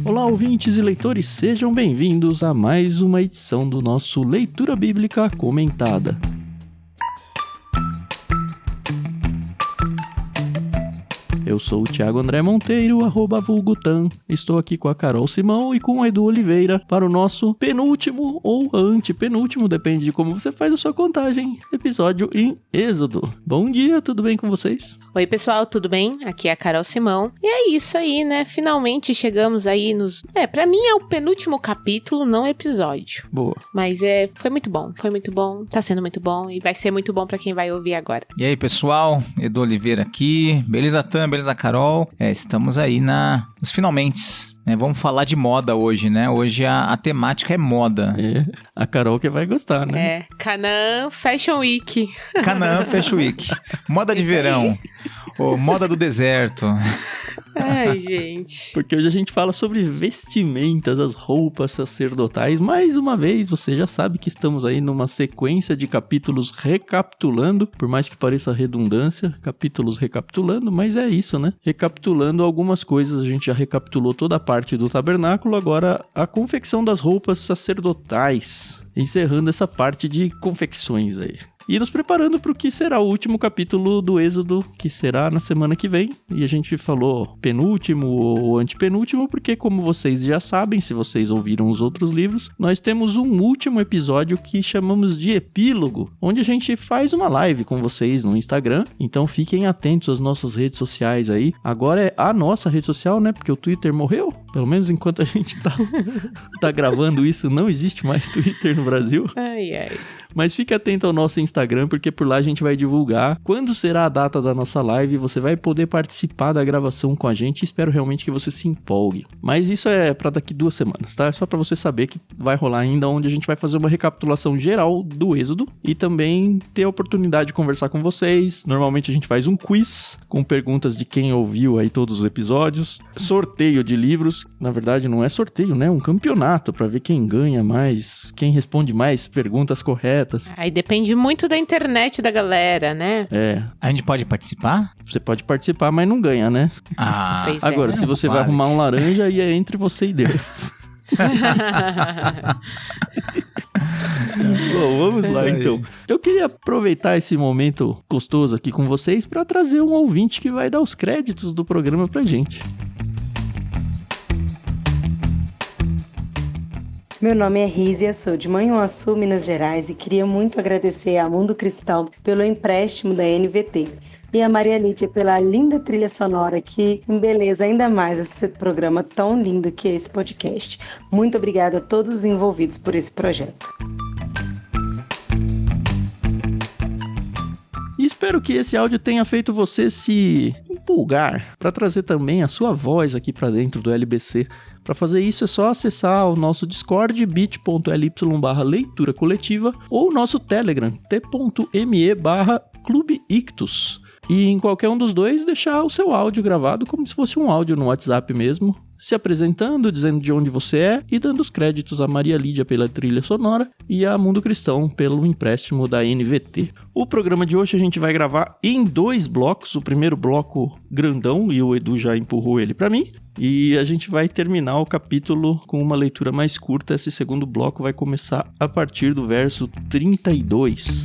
Olá, ouvintes e leitores, sejam bem-vindos a mais uma edição do nosso Leitura Bíblica Comentada. Eu sou o Thiago André Monteiro, @vulgutan. Estou aqui com a Carol Simão e com o Edu Oliveira para o nosso penúltimo ou antepenúltimo, depende de como você faz a sua contagem, episódio em Êxodo. Bom dia, tudo bem com vocês? Oi pessoal, tudo bem? Aqui é a Carol Simão. E é isso aí, né? Finalmente chegamos aí nos... pra mim é o penúltimo capítulo, não episódio. Boa. Mas foi muito bom, tá sendo muito bom e vai ser muito bom pra quem vai ouvir agora. E aí pessoal, Edu Oliveira aqui, beleza Tam, beleza Carol? Estamos aí nos finalmente. Vamos falar de moda hoje, né? Hoje a temática é moda. A Carol que vai gostar, né? Canaã Fashion Week. Canaã Fashion Week. Moda de verão. Ou moda do deserto. Ai, gente. Porque hoje a gente fala sobre vestimentas, as roupas sacerdotais. Mais uma vez, você já sabe que estamos aí numa sequência de capítulos recapitulando, por mais que pareça redundância, capítulos recapitulando, mas é isso, né? Recapitulando algumas coisas, a gente já recapitulou toda a parte do tabernáculo, agora a confecção das roupas sacerdotais. Encerrando essa parte de confecções aí. E nos preparando para o que será o último capítulo do Êxodo, que será na semana que vem. E a gente falou penúltimo ou antepenúltimo, porque como vocês já sabem, se vocês ouviram os outros livros, nós temos um último episódio que chamamos de epílogo, onde a gente faz uma live com vocês no Instagram. Então fiquem atentos às nossas redes sociais aí. Agora é a nossa rede social, né? Porque o Twitter morreu. Pelo menos enquanto a gente tá gravando isso, não existe mais Twitter no Brasil. Ai. Mas fique atento ao nosso Instagram, porque por lá a gente vai divulgar quando será a data da nossa live. Você vai poder participar da gravação com a gente. Espero realmente que você se empolgue. Mas isso é para daqui 2 semanas, tá? É só para você saber que vai rolar ainda, onde a gente vai fazer uma recapitulação geral do Êxodo e também ter a oportunidade de conversar com vocês. Normalmente a gente faz um quiz com perguntas de quem ouviu aí todos os episódios. Sorteio de livros. Na verdade não é sorteio, né? É um campeonato para ver quem ganha mais, quem responde mais perguntas corretas. Aí depende muito da internet da galera, né? A gente pode participar? Você pode participar, mas não ganha, né? Pois Agora, se você vai arrumar um laranja, aí é entre você e Deus. Bom, vamos lá então. Eu queria aproveitar esse momento gostoso aqui com vocês para trazer um ouvinte que vai dar os créditos do programa pra gente. Meu nome é Rízia, sou de Manhuaçu, Minas Gerais, e queria muito agradecer a Mundo Cristão pelo empréstimo da NVT e a Maria Lídia pela linda trilha sonora que embeleza ainda mais esse programa tão lindo que é esse podcast. Muito obrigada a todos os envolvidos por esse projeto. E espero que esse áudio tenha feito você se empolgar para trazer também a sua voz aqui para dentro do LBC. Para fazer isso é só acessar o nosso Discord, bit.ly/leitura coletiva, ou o nosso Telegram, t.me/Clube Ictus. E em qualquer um dos dois deixar o seu áudio gravado como se fosse um áudio no WhatsApp mesmo, se apresentando, dizendo de onde você é e dando os créditos a Maria Lídia pela trilha sonora e a Mundo Cristão pelo empréstimo da NVT. O programa de hoje a gente vai gravar em 2 blocos, o primeiro bloco grandão, e o Edu já empurrou ele para mim, e a gente vai terminar o capítulo com uma leitura mais curta. Esse segundo bloco vai começar a partir do verso 32.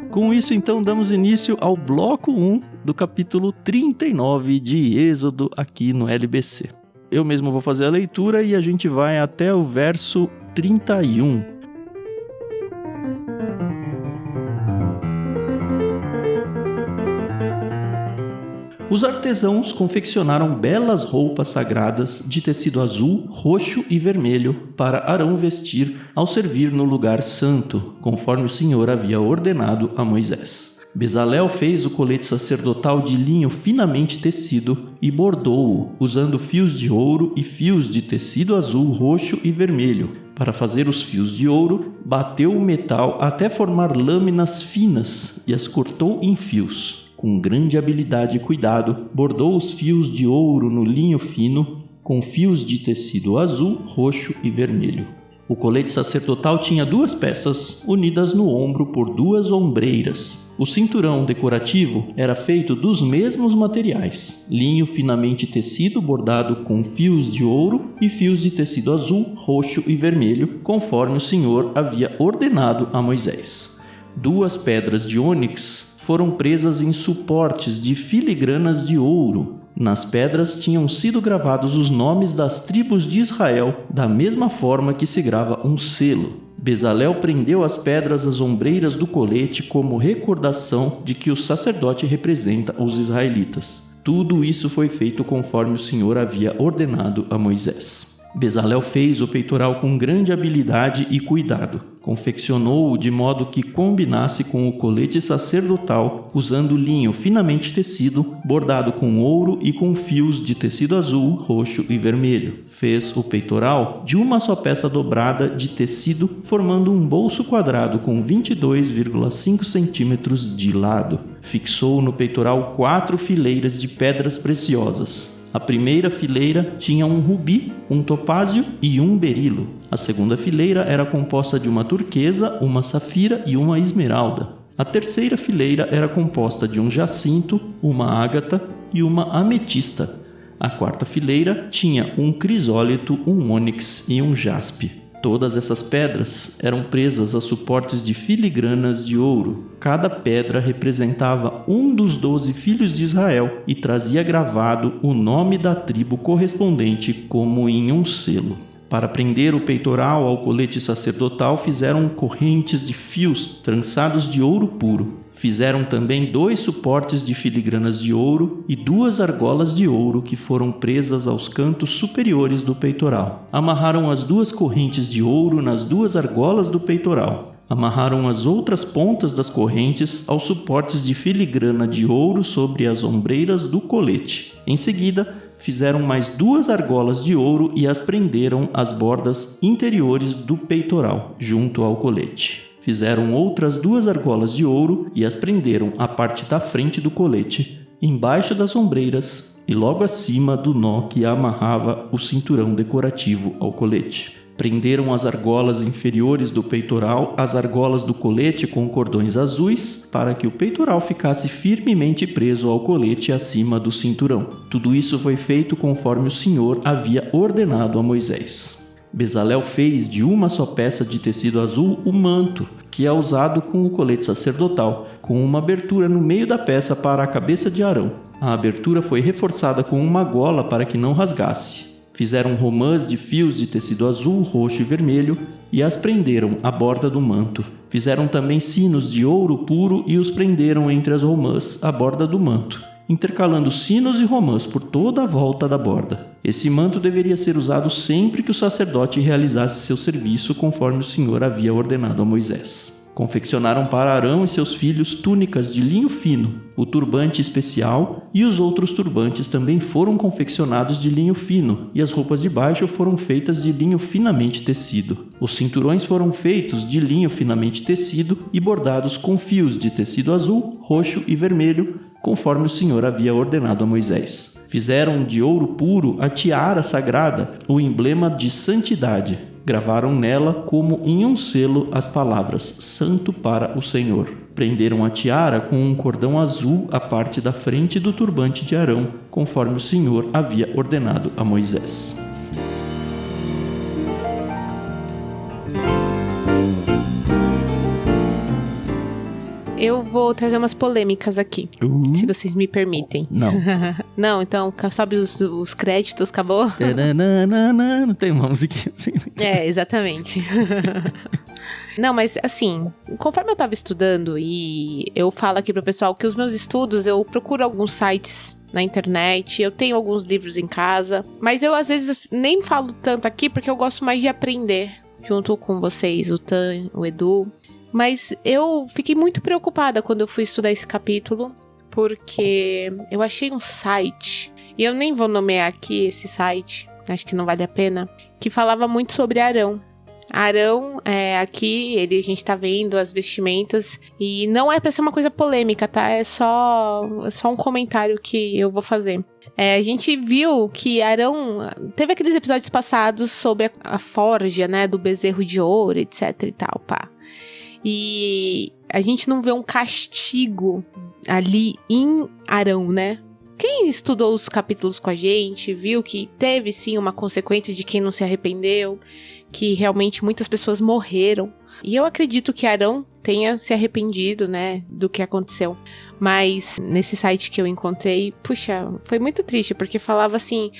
Com isso, então, damos início ao bloco 1 do capítulo 39 de Êxodo aqui no LBC. Eu mesmo vou fazer a leitura e a gente vai até o verso 31. Os artesãos confeccionaram belas roupas sagradas de tecido azul, roxo e vermelho para Arão vestir ao servir no lugar santo, conforme o Senhor havia ordenado a Moisés. Bezalel fez o colete sacerdotal de linho finamente tecido e bordou-o, usando fios de ouro e fios de tecido azul, roxo e vermelho. Para fazer os fios de ouro, bateu o metal até formar lâminas finas e as cortou em fios. Com grande habilidade e cuidado, bordou os fios de ouro no linho fino, com fios de tecido azul, roxo e vermelho. O colete sacerdotal tinha 2 peças, unidas no ombro por 2 ombreiras. O cinturão decorativo era feito dos mesmos materiais: linho finamente tecido bordado com fios de ouro e fios de tecido azul, roxo e vermelho, conforme o Senhor havia ordenado a Moisés. 2 pedras de ônix foram presas em suportes de filigranas de ouro. Nas pedras tinham sido gravados os nomes das tribos de Israel, da mesma forma que se grava um selo. Bezalel prendeu as pedras às ombreiras do colete como recordação de que o sacerdote representa os israelitas. Tudo isso foi feito conforme o Senhor havia ordenado a Moisés. Bezalel fez o peitoral com grande habilidade e cuidado. Confeccionou-o de modo que combinasse com o colete sacerdotal, usando linho finamente tecido, bordado com ouro e com fios de tecido azul, roxo e vermelho. Fez o peitoral de uma só peça dobrada de tecido, formando um bolso quadrado com 22,5 centímetros de lado. Fixou no peitoral 4 fileiras de pedras preciosas. A primeira fileira tinha um rubi, um topázio e um berilo. A segunda fileira era composta de uma turquesa, uma safira e uma esmeralda. A terceira fileira era composta de um jacinto, uma ágata e uma ametista. A quarta fileira tinha um crisólito, um ônix e um jaspe. Todas essas pedras eram presas a suportes de filigranas de ouro. Cada pedra representava um dos 12 filhos de Israel e trazia gravado o nome da tribo correspondente como em um selo. Para prender o peitoral ao colete sacerdotal, fizeram correntes de fios trançados de ouro puro. Fizeram também 2 suportes de filigranas de ouro e 2 argolas de ouro que foram presas aos cantos superiores do peitoral. Amarraram as 2 correntes de ouro nas 2 argolas do peitoral. Amarraram as outras pontas das correntes aos suportes de filigrana de ouro sobre as ombreiras do colete. Em seguida, fizeram mais 2 argolas de ouro e as prenderam às bordas interiores do peitoral, junto ao colete. Fizeram outras 2 argolas de ouro e as prenderam à parte da frente do colete, embaixo das ombreiras e logo acima do nó que amarrava o cinturão decorativo ao colete. Prenderam as argolas inferiores do peitoral às argolas do colete com cordões azuis, para que o peitoral ficasse firmemente preso ao colete acima do cinturão. Tudo isso foi feito conforme o Senhor havia ordenado a Moisés. Bezalel fez de uma só peça de tecido azul o manto, que é usado com o colete sacerdotal, com uma abertura no meio da peça para a cabeça de Arão. A abertura foi reforçada com uma gola para que não rasgasse. Fizeram romãs de fios de tecido azul, roxo e vermelho e as prenderam à borda do manto. Fizeram também sinos de ouro puro e os prenderam entre as romãs à borda do manto, intercalando sinos e romãs por toda a volta da borda. Esse manto deveria ser usado sempre que o sacerdote realizasse seu serviço, conforme o Senhor havia ordenado a Moisés. Confeccionaram para Arão e seus filhos túnicas de linho fino, o turbante especial e os outros turbantes também foram confeccionados de linho fino, e as roupas de baixo foram feitas de linho finamente tecido. Os cinturões foram feitos de linho finamente tecido e bordados com fios de tecido azul, roxo e vermelho, conforme o Senhor havia ordenado a Moisés. Fizeram de ouro puro a tiara sagrada, o emblema de santidade. Gravaram nela, como em um selo, as palavras Santo para o Senhor. Prenderam a tiara com um cordão azul à parte da frente do turbante de Arão, conforme o Senhor havia ordenado a Moisés. Eu vou trazer umas polêmicas aqui, se vocês me permitem. Não. Não, então sobe os créditos, acabou? Não tem uma musiquinha assim. É, exatamente. Não, mas assim, conforme eu tava estudando, e eu falo aqui pro pessoal que os meus estudos, eu procuro alguns sites na internet, eu tenho alguns livros em casa, mas eu às vezes nem falo tanto aqui porque eu gosto mais de aprender junto com vocês, o Tan, o Edu. Mas eu fiquei muito preocupada quando eu fui estudar esse capítulo, porque eu achei um site, e eu nem vou nomear aqui esse site, acho que não vale a pena, que falava muito sobre Arão. Arão, aqui, a gente tá vendo as vestimentas, e não é pra ser uma coisa polêmica, tá? É só um comentário que eu vou fazer. A gente viu que Arão teve aqueles episódios passados sobre a forja, né, do bezerro de ouro, etc e tal, pá. E a gente não vê um castigo ali em Arão, né? Quem estudou os capítulos com a gente viu que teve sim uma consequência de quem não se arrependeu, que realmente muitas pessoas morreram. E eu acredito que Arão tenha se arrependido, né, do que aconteceu. Mas nesse site que eu encontrei, puxa, foi muito triste, porque falava assim,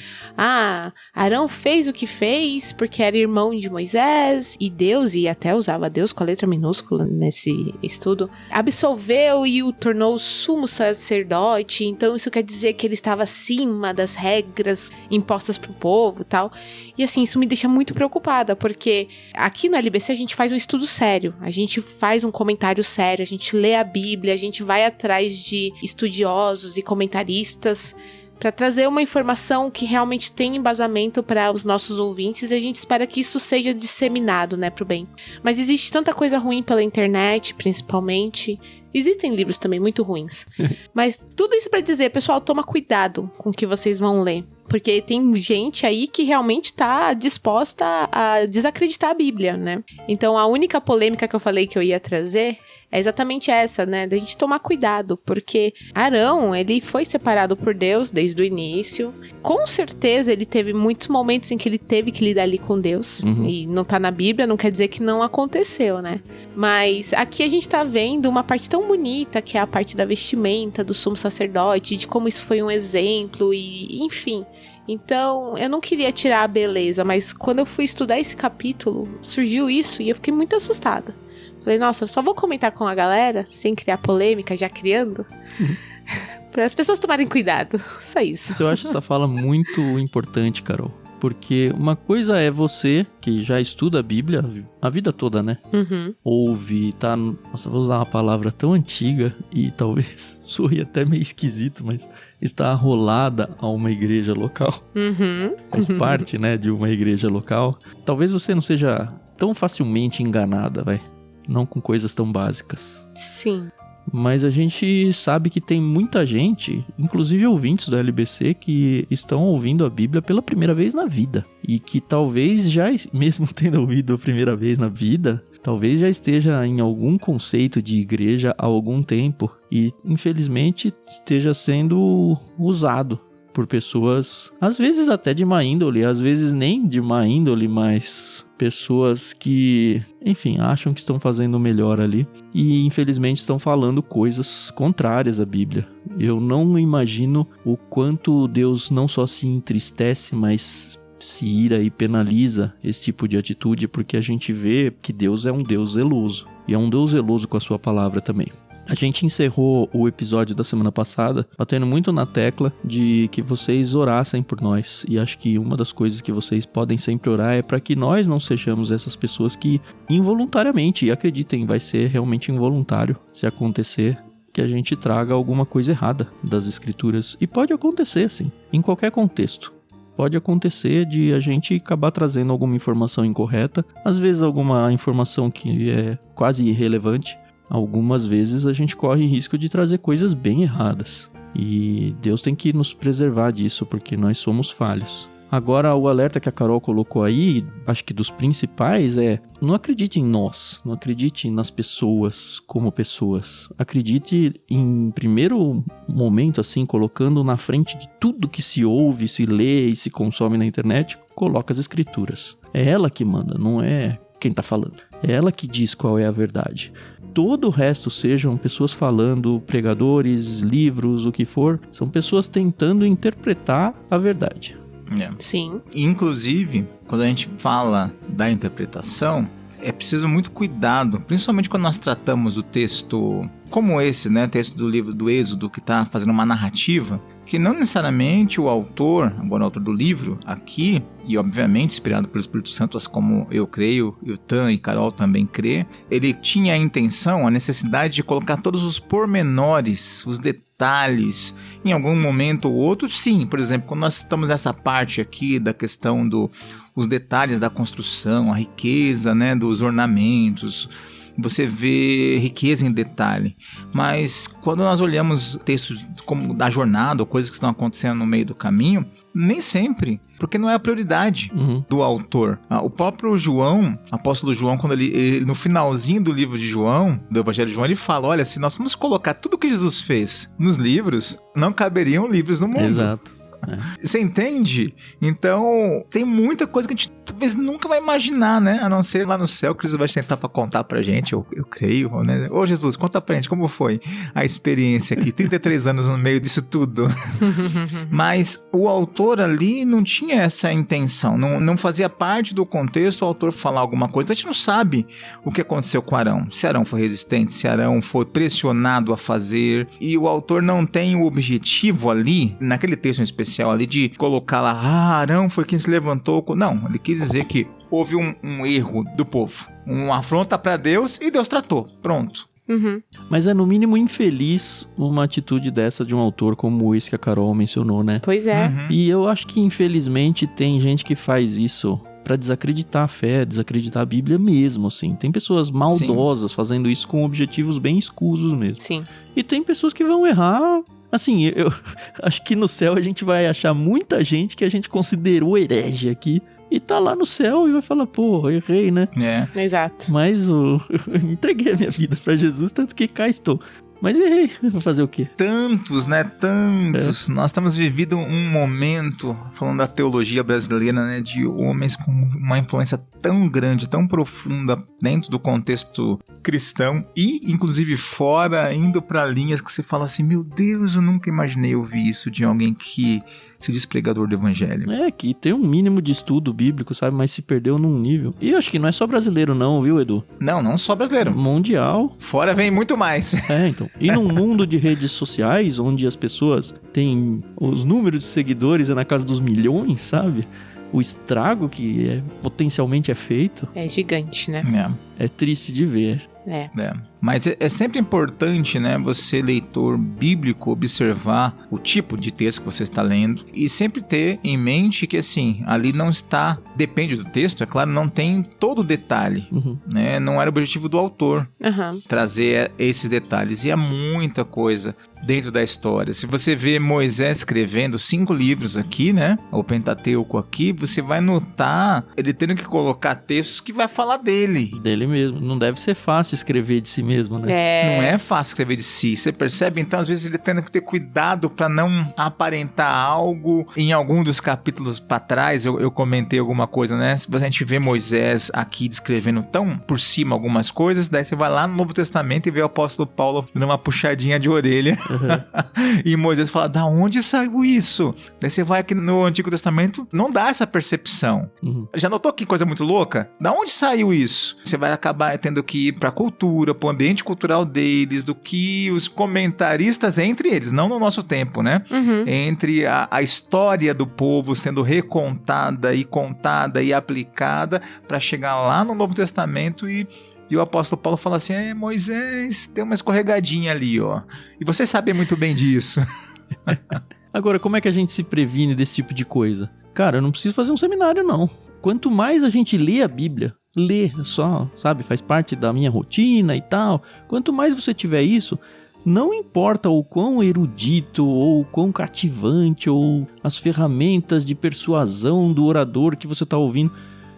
Arão fez o que fez porque era irmão de Moisés, e Deus, e até usava Deus com a letra minúscula nesse estudo, absolveu e o tornou sumo sacerdote, então isso quer dizer que ele estava acima das regras impostas pro povo e tal. E assim, isso me deixa muito preocupada, porque aqui no LBC a gente faz um estudo sério, a gente faz um comentário sério, a gente lê a Bíblia, a gente vai atrás de estudiosos e comentaristas para trazer uma informação que realmente tem embasamento para os nossos ouvintes, e a gente espera que isso seja disseminado, né, pro bem. Mas existe tanta coisa ruim pela internet, principalmente. Existem livros também muito ruins. Mas tudo isso para dizer, pessoal, toma cuidado com o que vocês vão ler. Porque tem gente aí que realmente tá disposta a desacreditar a Bíblia, né? Então a única polêmica que eu falei que eu ia trazer é exatamente essa, né? Da gente tomar cuidado, porque Arão, ele foi separado por Deus desde o início. Com certeza ele teve muitos momentos em que ele teve que lidar ali com Deus. E não tá na Bíblia, não quer dizer que não aconteceu, né? Mas aqui a gente tá vendo uma parte tão bonita, que é a parte da vestimenta do sumo sacerdote, de como isso foi um exemplo e enfim. Então, eu não queria tirar a beleza, mas quando eu fui estudar esse capítulo, surgiu isso e eu fiquei muito assustada. Falei, nossa, eu só vou comentar com a galera, sem criar polêmica, já criando, para as pessoas tomarem cuidado, só isso. Eu acho essa fala muito importante, Carol. Porque uma coisa é você, que já estuda a Bíblia a vida toda, né? Ouve, tá... Nossa, vou usar uma palavra tão antiga e talvez soe até meio esquisito, mas está arrolada a uma igreja local. Faz parte, né, de uma igreja local. Talvez você não seja tão facilmente enganada, não com coisas tão básicas. Sim. Mas a gente sabe que tem muita gente, inclusive ouvintes do LBC, que estão ouvindo a Bíblia pela primeira vez na vida. E que talvez já, mesmo tendo ouvido a primeira vez na vida, talvez já esteja em algum conceito de igreja há algum tempo. E, infelizmente, esteja sendo usado por pessoas, às vezes até de má índole, às vezes nem de má índole, mas pessoas que, enfim, acham que estão fazendo o melhor ali e infelizmente estão falando coisas contrárias à Bíblia. Eu não imagino o quanto Deus não só se entristece, mas se ira e penaliza esse tipo de atitude, porque a gente vê que Deus é um Deus zeloso, e é um Deus zeloso com a sua palavra também. A gente encerrou o episódio da semana passada batendo muito na tecla de que vocês orassem por nós. E acho que uma das coisas que vocês podem sempre orar é para que nós não sejamos essas pessoas que involuntariamente, e acreditem, vai ser realmente involuntário se acontecer, que a gente traga alguma coisa errada das escrituras. E pode acontecer, sim, em qualquer contexto. Pode acontecer de a gente acabar trazendo alguma informação incorreta, às vezes alguma informação que é quase irrelevante. Algumas vezes a gente corre risco de trazer coisas bem erradas. E Deus tem que nos preservar disso, porque nós somos falhos. Agora, o alerta que a Carol colocou aí, acho que dos principais é: não acredite em nós, não acredite nas pessoas como pessoas. Acredite em primeiro momento, assim, colocando na frente de tudo que se ouve, se lê e se consome na internet, coloca as escrituras. É ela que manda, não é quem tá falando. É ela que diz qual é a verdade. Todo o resto, sejam pessoas falando, pregadores, livros, o que for, são pessoas tentando interpretar a verdade. Sim. Inclusive, quando a gente fala da interpretação, é preciso muito cuidado, principalmente quando nós tratamos do texto como esse, né, texto do livro do Êxodo, que está fazendo uma narrativa, que não necessariamente o autor, agora o autor do livro aqui, e obviamente inspirado pelo Espírito Santo, assim como eu creio, e o Tan e Carol também crê, ele tinha a intenção, a necessidade de colocar todos os pormenores, os detalhes detalhes. Em algum momento ou outro, sim. Por exemplo, quando nós estamos nessa parte aqui da questão os detalhes da construção, a riqueza, né, dos ornamentos, você vê riqueza em detalhe. Mas quando nós olhamos textos como da jornada ou coisas que estão acontecendo no meio do caminho, nem sempre, porque não é a prioridade do autor. O próprio João, apóstolo João, quando ele no finalzinho do livro de João, do Evangelho de João, ele fala, olha, se nós formos colocar tudo que Jesus fez nos livros, não caberiam livros no mundo. Exato. Você entende? Então, tem muita coisa que a gente talvez nunca vai imaginar, né? A não ser lá no céu, que Jesus vai tentar pra contar pra gente, eu creio, né? Ô Jesus, conta pra gente como foi a experiência aqui, 33 anos no meio disso tudo. Mas o autor ali não tinha essa intenção, não fazia parte do contexto o autor falar alguma coisa. A gente não sabe o que aconteceu com Arão, se Arão foi resistente, se Arão foi pressionado a fazer, e o autor não tem o objetivo ali, naquele texto em especial, ali de colocar lá, Arão foi quem se levantou. Não, ele quis dizer que houve um erro do povo, uma afronta para Deus e Deus tratou, pronto. Mas é no mínimo infeliz uma atitude dessa de um autor como esse que a Carol mencionou, né? Pois é. E eu acho que infelizmente tem gente que faz isso pra desacreditar a fé, desacreditar a Bíblia mesmo, assim. Tem pessoas maldosas fazendo isso com objetivos bem escusos mesmo. Sim. E tem pessoas que vão errar. Assim, eu acho que no céu a gente vai achar muita gente que a gente considerou herege aqui e tá lá no céu e vai falar, pô, errei, né? Exato. Mas eu entreguei a minha vida pra Jesus, tanto que cá estou. Mas errei, vou fazer o quê? Tantos, né? Tantos. Nós estamos vivendo um momento, falando da teologia brasileira, né? De homens com uma influência tão grande, tão profunda dentro do contexto cristão e, inclusive, fora, indo para linhas que você fala assim, meu Deus, eu nunca imaginei ouvir isso de alguém que se diz pregador do evangelho. É, que tem um mínimo de estudo bíblico, sabe? Mas se perdeu num nível. E eu acho que não é só brasileiro não, viu, Edu? Não só brasileiro. Mundial. Fora vem muito mais. É, então. E num mundo de redes sociais, onde as pessoas têm os números de seguidores é na casa dos milhões, sabe? O estrago que potencialmente é feito. É gigante, né? É triste de ver. Mas é sempre importante, né, você, leitor bíblico, observar o tipo de texto que você está lendo e sempre ter em mente que, assim, ali não está, depende do texto, é claro, não tem todo o detalhe, né, não era o objetivo do autor trazer esses detalhes, e há muita coisa dentro da história. Se você vê Moisés escrevendo 5 livros aqui, né, o Pentateuco aqui, você vai notar ele tendo que colocar textos que vai falar dele. Dele mesmo. Não deve ser fácil escrever de si mesmo, né? Não é fácil escrever de si. Você percebe, então, às vezes ele tendo que ter cuidado para não aparentar algo. Em algum dos capítulos para trás, eu comentei alguma coisa, né? Se a gente vê Moisés aqui descrevendo tão por cima algumas coisas, daí você vai lá no Novo Testamento e vê o apóstolo Paulo dando uma puxadinha de orelha. E Moisés fala, da onde saiu isso? Daí você vai aqui no Antigo Testamento, não dá essa percepção. Já notou que coisa muito louca? Da onde saiu isso? Você vai acabar tendo que ir pra cultura, pro ambiente cultural deles, do que os comentaristas entre eles, não no nosso tempo, né? Entre a história do povo sendo recontada e contada e aplicada para chegar lá no Novo Testamento e o apóstolo Paulo fala assim, Moisés, tem uma escorregadinha ali, ó. E vocês sabem muito bem disso. Agora, como é que a gente se previne desse tipo de coisa? Cara, eu não preciso fazer um seminário, não. Quanto mais a gente lê a Bíblia, só, sabe, faz parte da minha rotina e tal. Quanto mais você tiver isso, não importa o quão erudito ou o quão cativante ou as ferramentas de persuasão do orador que você está ouvindo.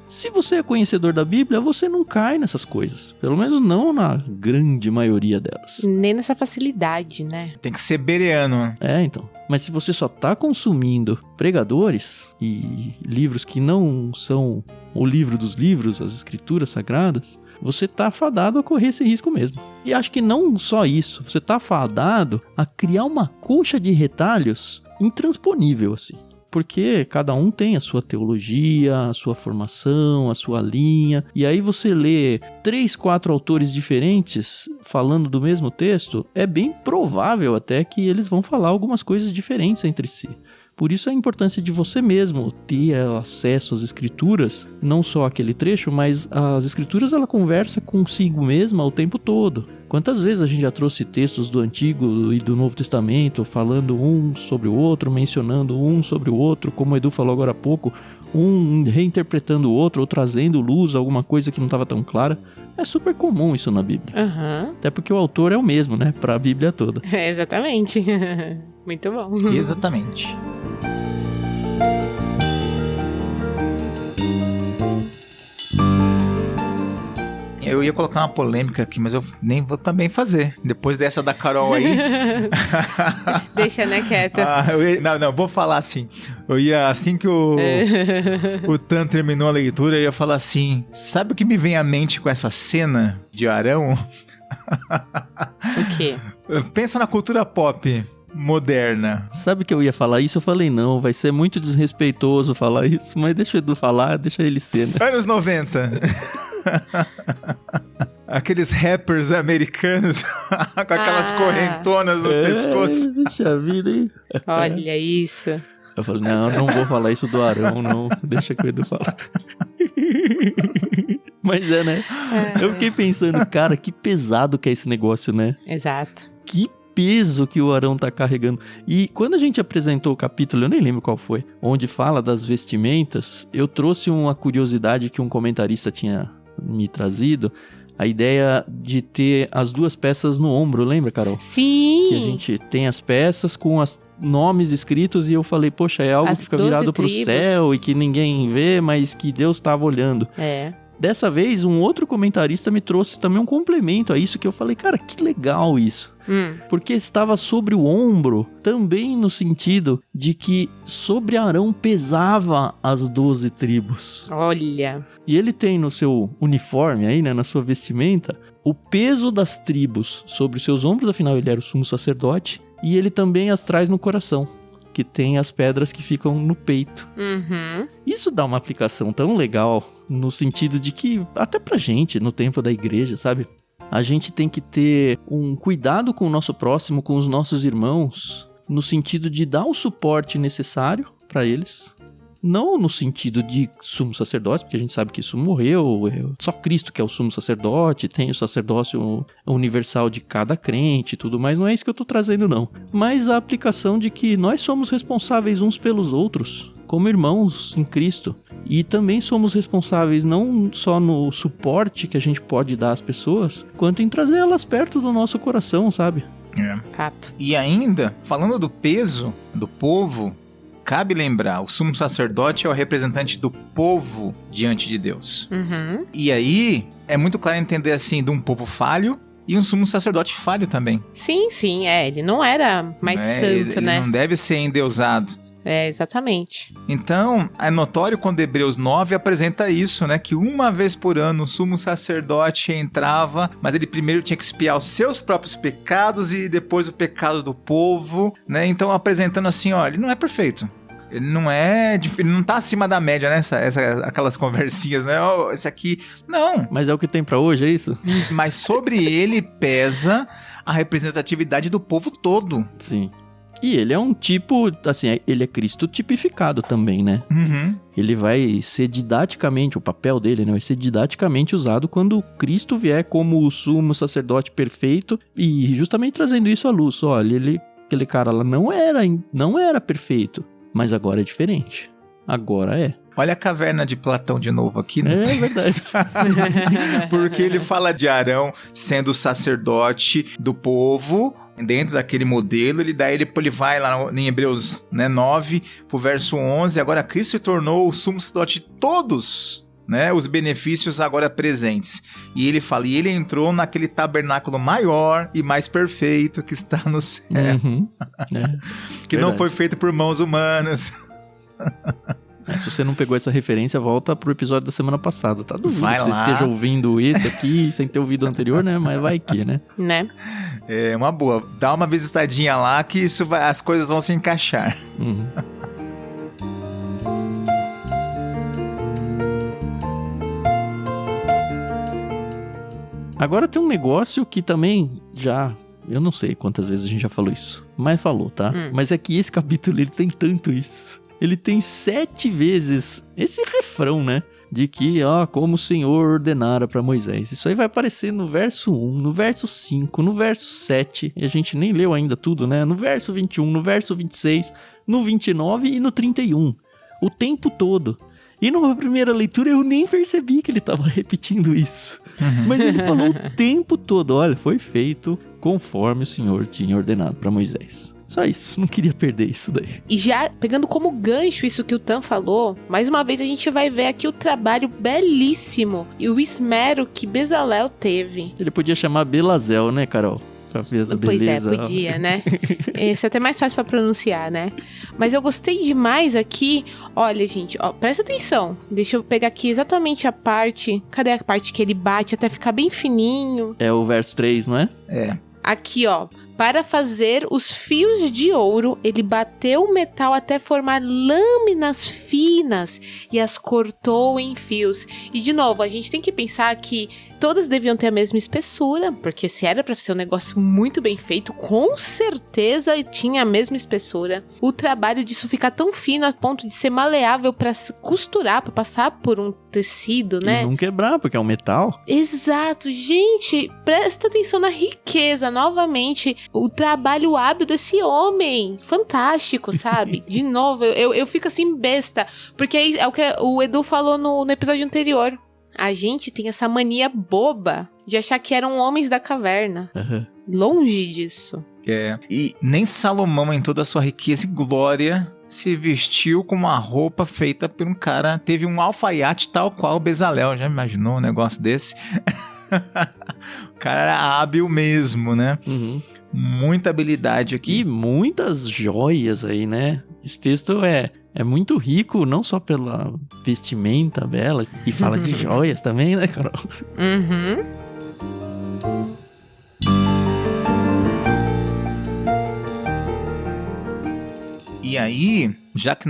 Se você é conhecedor da Bíblia, você não cai nessas coisas. Pelo menos não na grande maioria delas. Nem nessa facilidade, né? Tem que ser bereano. Então. Mas se você só tá consumindo pregadores e livros que não são o livro dos livros, as escrituras sagradas, você tá fadado a correr esse risco mesmo. E acho que não só isso, você tá fadado a criar uma colcha de retalhos intransponível, assim. Porque cada um tem a sua teologia, a sua formação, a sua linha. E aí você lê 3, 4 autores diferentes falando do mesmo texto, é bem provável até que eles vão falar algumas coisas diferentes entre si. Por isso a importância de você mesmo ter acesso às escrituras, não só aquele trecho, mas as escrituras ela conversa consigo mesma o tempo todo. Quantas vezes a gente já trouxe textos do Antigo e do Novo Testamento falando um sobre o outro, mencionando um sobre o outro, como o Edu falou agora há pouco, um reinterpretando o outro ou trazendo luz a alguma coisa que não estava tão clara. É super comum isso na Bíblia. Uhum. Até porque o autor é o mesmo, né? Para a Bíblia toda. É, exatamente. Muito bom. Exatamente. Eu ia colocar uma polêmica aqui, mas eu nem vou também fazer. Depois dessa da Carol aí. Deixa, né, quieta. Não, vou falar assim. Eu ia, assim que o Tan terminou a leitura, eu ia falar assim: sabe o que me vem à mente com essa cena de Arão? O quê? Pensa na cultura pop moderna. Sabe que eu ia falar isso? Eu falei, não, vai ser muito desrespeitoso falar isso, mas deixa o Edu falar, deixa ele ser, né? Anos 90. Aqueles rappers americanos com aquelas correntonas no pescoço. Puxa vida, hein? Olha isso. Eu falei, não vou falar isso do Arão, não. Deixa que o Edu falar. Mas né? Eu fiquei pensando, cara, que pesado que é esse negócio, né? Exato. Que peso que o Arão tá carregando. E quando a gente apresentou o capítulo, eu nem lembro qual foi, onde fala das vestimentas, eu trouxe uma curiosidade que um comentarista tinha me trazido, a ideia de ter as duas peças no ombro, lembra, Carol? Sim! Que a gente tem as peças com os nomes escritos e eu falei, poxa, é algo As que fica virado pro tribos. céu e que ninguém vê, mas que Deus estava olhando. É. Dessa vez, um outro comentarista me trouxe também um complemento a isso, que eu falei, cara, que legal isso. Porque estava sobre o ombro, também no sentido de que sobre Arão pesava as 12 tribos. Olha. E ele tem no seu uniforme aí, né, na sua vestimenta, o peso das tribos sobre os seus ombros, afinal ele era o sumo sacerdote, e ele também as traz no coração, que tem as pedras que ficam no peito. Uhum. Isso dá uma aplicação tão legal, no sentido de que, até pra gente, no tempo da igreja, sabe? A gente tem que ter um cuidado com o nosso próximo, com os nossos irmãos, no sentido de dar o suporte necessário pra eles. Não no sentido de sumo sacerdote, porque a gente sabe que isso morreu, é só Cristo que é o sumo sacerdote, tem o sacerdócio universal de cada crente e tudo mais, não é isso que eu tô trazendo não. Mas a aplicação de que nós somos responsáveis uns pelos outros, como irmãos em Cristo. E também somos responsáveis não só no suporte que a gente pode dar às pessoas, quanto em trazer elas perto do nosso coração, sabe? É. Fato. E ainda, falando do peso do povo, cabe lembrar, o sumo sacerdote é o representante do povo diante de Deus. Uhum. E aí, é muito claro entender assim, de um povo falho e um sumo sacerdote falho também. Sim, ele não era mais santo, ele né? não deve ser endeusado. É, exatamente. Então, é notório quando Hebreus 9 apresenta isso, né? Que uma vez por ano o sumo sacerdote entrava, mas ele primeiro tinha que expiar os seus próprios pecados e depois o pecado do povo, né? Então, apresentando assim, ó, ele não é perfeito. Ele não tá acima da média, né? Aquelas conversinhas, né? Oh, esse aqui... Não. Mas é o que tem pra hoje, é isso? Mas sobre ele pesa a representatividade do povo todo. Sim. E ele é um tipo, assim, ele é Cristo tipificado também, né? Uhum. Ele vai ser didaticamente, o papel dele, né? Vai ser didaticamente usado quando Cristo vier como o sumo sacerdote perfeito e justamente trazendo isso à luz. Olha, aquele cara lá não era perfeito, mas agora é diferente. Agora é. Olha a caverna de Platão de novo aqui, né? É verdade. Porque ele fala de Arão sendo o sacerdote do povo, dentro daquele modelo, ele vai lá em Hebreus 9, pro verso 11, agora Cristo se tornou o sumo sacerdote de todos, né, os benefícios agora presentes. E ele fala, e ele entrou naquele tabernáculo maior e mais perfeito que está no céu, Uhum. que não foi feito por mãos humanas. Se você não pegou essa referência, volta pro episódio da semana passada, tá? Duvido Vai que você lá. esteja ouvindo esse aqui sem ter ouvido o anterior, né? Mas vai que, né? Né? É uma boa, dá uma visitadinha lá que as coisas vão se encaixar. Uhum. Agora tem um negócio que também já Eu não sei quantas vezes a gente já falou isso, mas falou, tá? Mas é que esse capítulo, ele tem tanto isso. Ele tem 7 vezes esse refrão, né? De que, como o Senhor ordenara para Moisés. Isso aí vai aparecer no verso 1, no verso 5, no verso 7. E a gente nem leu ainda tudo, né? No verso 21, no verso 26, no 29 e no 31. O tempo todo. E numa primeira leitura eu nem percebi que ele estava repetindo isso. Mas ele falou o tempo todo, olha, foi feito conforme o Senhor tinha ordenado para Moisés. Só isso, não queria perder isso daí. E já pegando como gancho isso que o Tan falou, mais uma vez a gente vai ver aqui o trabalho belíssimo e o esmero que Bezalel teve. Ele podia chamar Belazel, né, Carol? Pois é, podia, né? Esse é até mais fácil pra pronunciar, né? Mas eu gostei demais aqui. Olha, gente, presta atenção. Deixa eu pegar aqui exatamente a parte. Cadê a parte que ele bate até ficar bem fininho? É o verso 3, não é? É. Aqui, para fazer os fios de ouro, ele bateu o metal até formar lâminas finas e as cortou em fios. E, de novo, a gente tem que pensar que todas deviam ter a mesma espessura, porque se era para ser um negócio muito bem feito, com certeza tinha a mesma espessura. O trabalho disso ficar tão fino a ponto de ser maleável para costurar, para passar por um tecido, né? E não quebrar, porque é um metal. Exato. Gente, presta atenção na riqueza, novamente, o trabalho hábil desse homem. Fantástico, sabe? De novo, eu fico assim besta, porque é o que o Edu falou no episódio anterior. A gente tem essa mania boba de achar que eram homens da caverna. Uhum. Longe disso. É. E nem Salomão, em toda a sua riqueza e glória, se vestiu com uma roupa feita por um cara. Teve um alfaiate tal qual o Bezalel. Já imaginou um negócio desse? O cara era hábil mesmo, né? Uhum. Muita habilidade aqui. E muitas joias aí, né? Esse texto é muito rico, não só pela vestimenta bela, e fala de joias também, né, Carol? Uhum. E aí, já que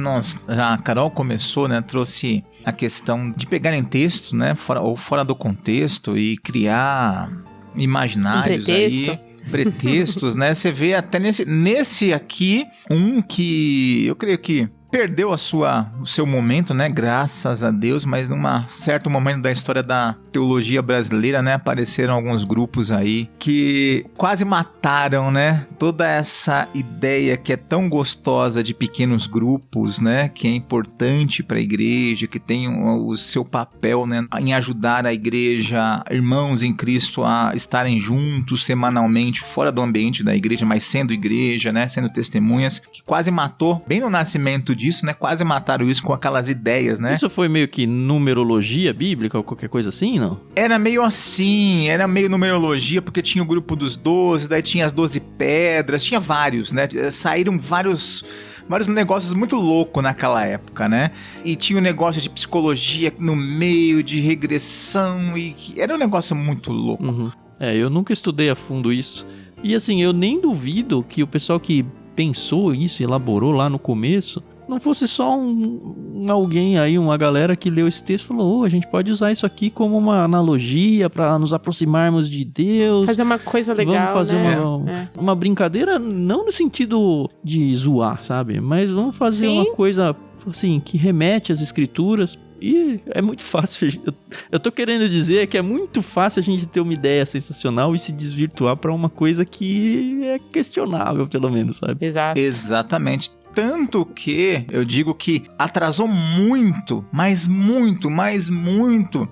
a Carol começou, né, trouxe a questão de pegar em texto, né, fora do contexto e criar imaginários aí, pretextos, né, você vê até nesse aqui, um que eu creio que perdeu o seu momento, né? Graças a Deus, mas num certo momento da história da teologia brasileira, né? Apareceram alguns grupos aí que quase mataram, né? Toda essa ideia que é tão gostosa de pequenos grupos, né? Que é importante para a igreja, que tem o seu papel, né? Em ajudar a igreja, irmãos em Cristo, a estarem juntos semanalmente, fora do ambiente da igreja, mas sendo igreja, né? Sendo testemunhas, que quase matou, bem no nascimento disso, né? Quase mataram isso com aquelas ideias, né? Isso foi meio que numerologia bíblica ou qualquer coisa assim, não? Era meio assim, era meio numerologia, porque tinha o grupo dos 12, daí tinha as 12 pedras, tinha vários, né? Saíram vários negócios muito loucos naquela época, né? E tinha um negócio de psicologia no meio, de regressão, e era um negócio muito louco. Uhum. Eu nunca estudei a fundo isso. E assim, eu nem duvido que o pessoal que pensou isso, elaborou lá no começo, não fosse só alguém aí, uma galera que leu esse texto e falou, a gente pode usar isso aqui como uma analogia para nos aproximarmos de Deus. Fazer uma coisa legal, vamos fazer, né? uma brincadeira, não no sentido de zoar, sabe? Mas vamos fazer uma coisa, assim, que remete às escrituras. E é muito fácil, eu tô querendo dizer que é muito fácil a gente ter uma ideia sensacional e se desvirtuar para uma coisa que é questionável, pelo menos, sabe? Exato. Exatamente. Tanto que eu digo que atrasou muito, mas muito,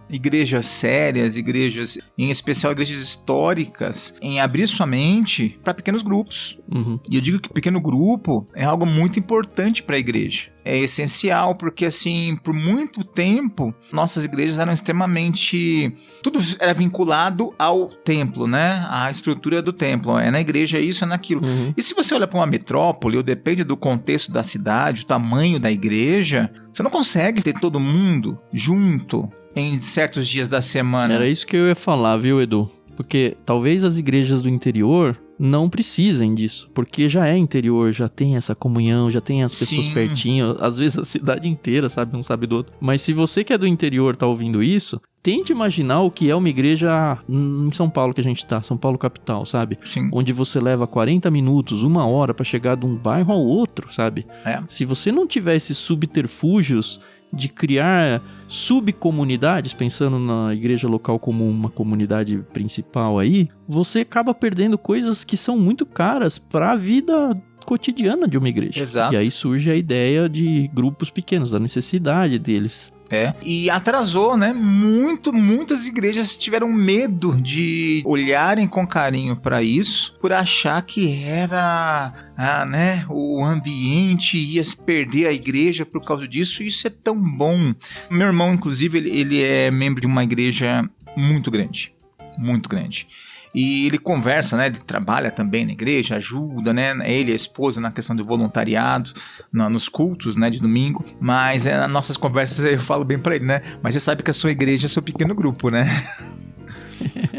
igrejas sérias, igrejas, em especial igrejas históricas, em abrir sua mente para pequenos grupos. Uhum. E eu digo que pequeno grupo é algo muito importante para a igreja. É essencial porque, assim, por muito tempo, nossas igrejas eram extremamente... Tudo era vinculado ao templo, né? À estrutura do templo. É na igreja isso, é naquilo. Uhum. E se você olha para uma metrópole, ou depende do contexto da cidade, o tamanho da igreja, você não consegue ter todo mundo junto em certos dias da semana. Era isso que eu ia falar, viu, Edu? Porque talvez as igrejas do interior não precisem disso, porque já é interior, já tem essa comunhão, já tem as pessoas Sim. pertinho, às vezes a cidade inteira, sabe, um sabe do outro. Mas se você que é do interior tá ouvindo isso, tente imaginar o que é uma igreja em São Paulo que a gente tá, São Paulo capital, sabe? Sim. Onde você leva 40 minutos, 1 hora pra chegar de um bairro ao outro, sabe? É. Se você não tiver esses subterfúgios de criar subcomunidades, pensando na igreja local como uma comunidade principal aí, você acaba perdendo coisas que são muito caras para a vida cotidiana de uma igreja. Exato. E aí surge a ideia de grupos pequenos, da necessidade deles. E atrasou, né? Muitas igrejas tiveram medo de olharem com carinho para isso, por achar que era, né? O ambiente ia se perder a igreja por causa disso. E isso é tão bom. Meu irmão, inclusive, ele é membro de uma igreja muito grande. Muito grande. E ele conversa, né? Ele trabalha também na igreja, ajuda, né? Ele e a esposa na questão do voluntariado, nos cultos, né? De domingo. Mas nas nossas conversas eu falo bem pra ele, né? Mas você sabe que a sua igreja é seu pequeno grupo, né?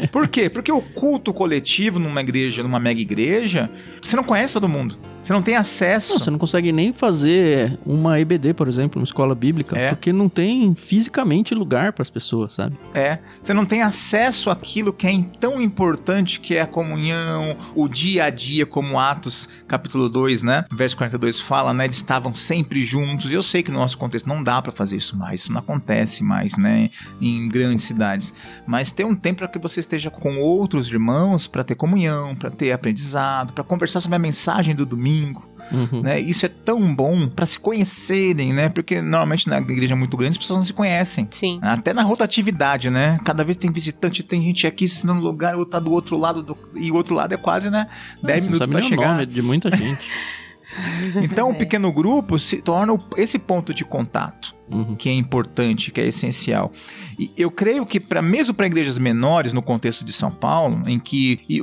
Por quê? Porque o culto coletivo numa igreja, numa mega igreja, você não conhece todo mundo. Você não tem acesso. Não, você não consegue nem fazer uma EBD, por exemplo, uma escola bíblica, porque não tem fisicamente lugar para as pessoas, sabe? Você não tem acesso àquilo que é tão importante, que é a comunhão, o dia a dia, como Atos capítulo 2, né? Verso 42 fala, né? Eles estavam sempre juntos. Eu sei que no nosso contexto não dá para fazer isso mais, isso não acontece mais, né? Em grandes cidades. Mas ter um tempo para que você esteja com outros irmãos, para ter comunhão, para ter aprendizado, para conversar sobre a mensagem do domingo. Né? Isso é tão bom para se conhecerem, né? Porque normalmente na igreja muito grande as pessoas não se conhecem. Sim. Até na rotatividade, né? Cada vez tem visitante, tem gente aqui ensinando lugar, outro tá do outro lado e o outro lado é quase, né? 10 minutos para chegar. O nome de muita gente. Então o pequeno grupo se torna esse ponto de contato, que é importante, que é essencial. E eu creio que mesmo para igrejas menores no contexto de São Paulo,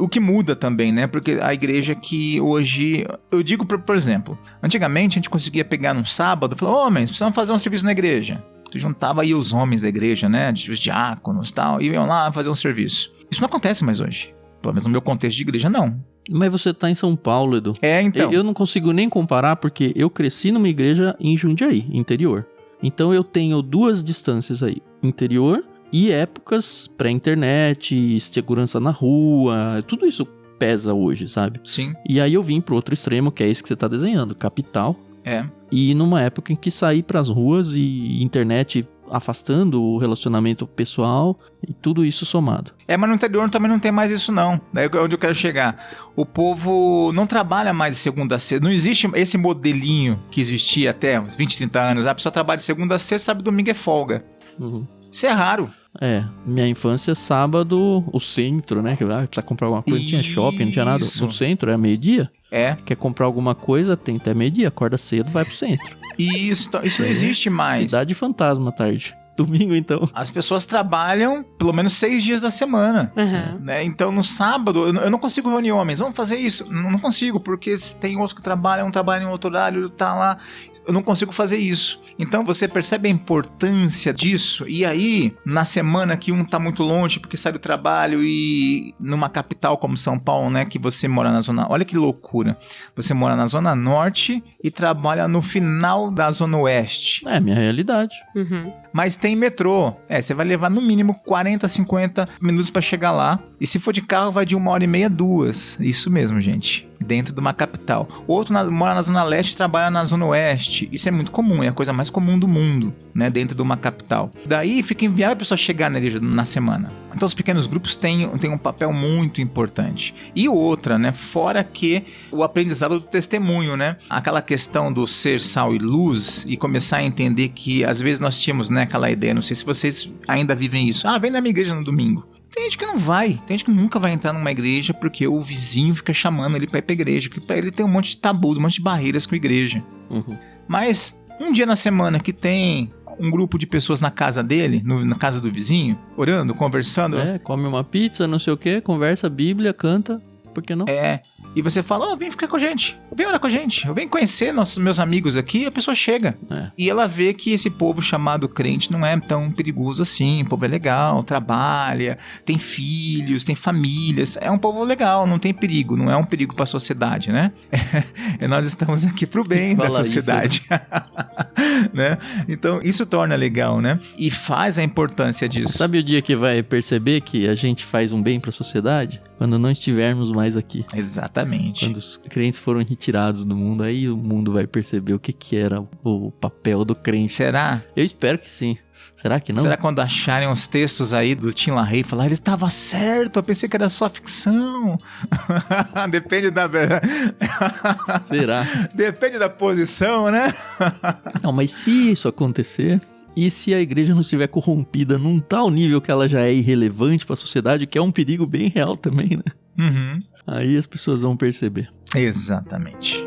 o que muda também, né? Porque a igreja que hoje, eu digo por exemplo, antigamente a gente conseguia pegar num sábado e falar, homens, precisamos fazer um serviço na igreja. Você juntava aí os homens da igreja, né? Os diáconos e tal, e iam lá fazer um serviço. Isso não acontece mais hoje. Pelo menos no meu contexto de igreja, não. Mas você tá em São Paulo, Edu. Então. Eu não consigo nem comparar, porque eu cresci numa igreja em Jundiaí, interior. Então eu tenho 2 distâncias aí. Interior e épocas pré-internet, segurança na rua, tudo isso pesa hoje, sabe? Sim. E aí eu vim pro outro extremo, que é esse que você tá desenhando, capital. E numa época em que saí pras ruas e internet afastando o relacionamento pessoal e tudo isso somado. Mas no interior também não tem mais isso não. Daí é onde eu quero chegar. O povo não trabalha mais de segunda a sexta. Não existe esse modelinho que existia até uns 20, 30 anos. A pessoa trabalha de segunda a sexta, sabe, domingo é folga. Isso é raro. Minha infância, sábado, o centro, né? Que precisa comprar alguma coisa, não tinha shopping, não tinha nada. No centro, é meio-dia. Quer comprar alguma coisa, tem até meio-dia. Acorda cedo, vai pro centro. Isso não existe mais. Cidade fantasma à tarde. Domingo, então. As pessoas trabalham pelo menos 6 dias da semana. Né? Então, no sábado, eu não consigo reunir homens. Vamos fazer isso? Não consigo, porque tem outro que trabalha, um trabalha em outro horário, tá lá. Eu não consigo fazer isso. Então você percebe a importância disso. E aí, na semana que um tá muito longe porque sai do trabalho e numa capital como São Paulo, né, que você mora na zona... Olha que loucura. Você mora na zona norte e trabalha no final da zona oeste. É minha realidade. Mas tem metrô. Você vai levar no mínimo 40, 50 minutos pra chegar lá. E se for de carro, vai de 1h30, 2. Isso mesmo, gente. Dentro de uma capital. Outro mora na zona leste e trabalha na zona oeste. Isso é muito comum, é a coisa mais comum do mundo, né? Dentro de uma capital. Daí fica inviável a pessoa chegar na igreja na semana. Então os pequenos grupos têm um papel muito importante. E outra, né? Fora que o aprendizado do testemunho, né? Aquela questão do ser sal e luz e começar a entender que às vezes nós tínhamos, né, aquela ideia, não sei se vocês ainda vivem isso. Vem na minha igreja no domingo. Tem gente que não vai, tem gente que nunca vai entrar numa igreja porque o vizinho fica chamando ele pra ir pra igreja, que pra ele tem um monte de tabus, um monte de barreiras com a igreja. Mas um dia na semana que tem um grupo de pessoas na casa dele, na casa do vizinho, orando, conversando. Come uma pizza, não sei o que, conversa, Bíblia, canta. por que não? E você fala, vem ficar com a gente, vem orar com a gente, vem conhecer meus amigos aqui, a pessoa chega. E ela vê que esse povo chamado crente não é tão perigoso assim, o povo é legal, trabalha, tem filhos, tem famílias, é um povo legal, não tem perigo, não é um perigo para a sociedade, né? Nós estamos aqui pro bem da sociedade. Isso, né? Então, isso torna legal, né? E faz a importância disso. Sabe o dia que vai perceber que a gente faz um bem para a sociedade? Quando não estivermos mais aqui. Exatamente. Quando os crentes foram retirados do mundo, aí o mundo vai perceber o que era o papel do crente. Será? Eu espero que sim. Será que não? Será que quando acharem uns textos aí do Tim LaHaye, falar, ele estava certo, eu pensei que era só ficção. Depende da... Será? Depende da posição, né? Não, mas se isso acontecer... E se a igreja não estiver corrompida num tal nível que ela já é irrelevante para a sociedade, que é um perigo bem real também, né? Uhum. Aí as pessoas vão perceber. Exatamente.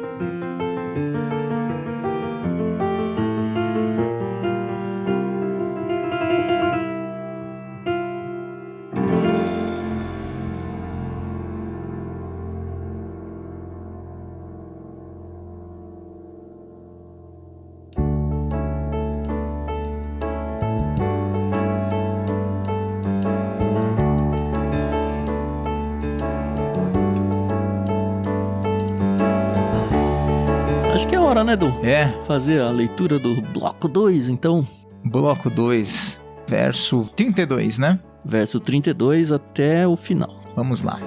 Né, Edu? É. Fazer a leitura do bloco 2, então. Bloco 2, verso 32, né? Verso 32 até o final. Vamos lá.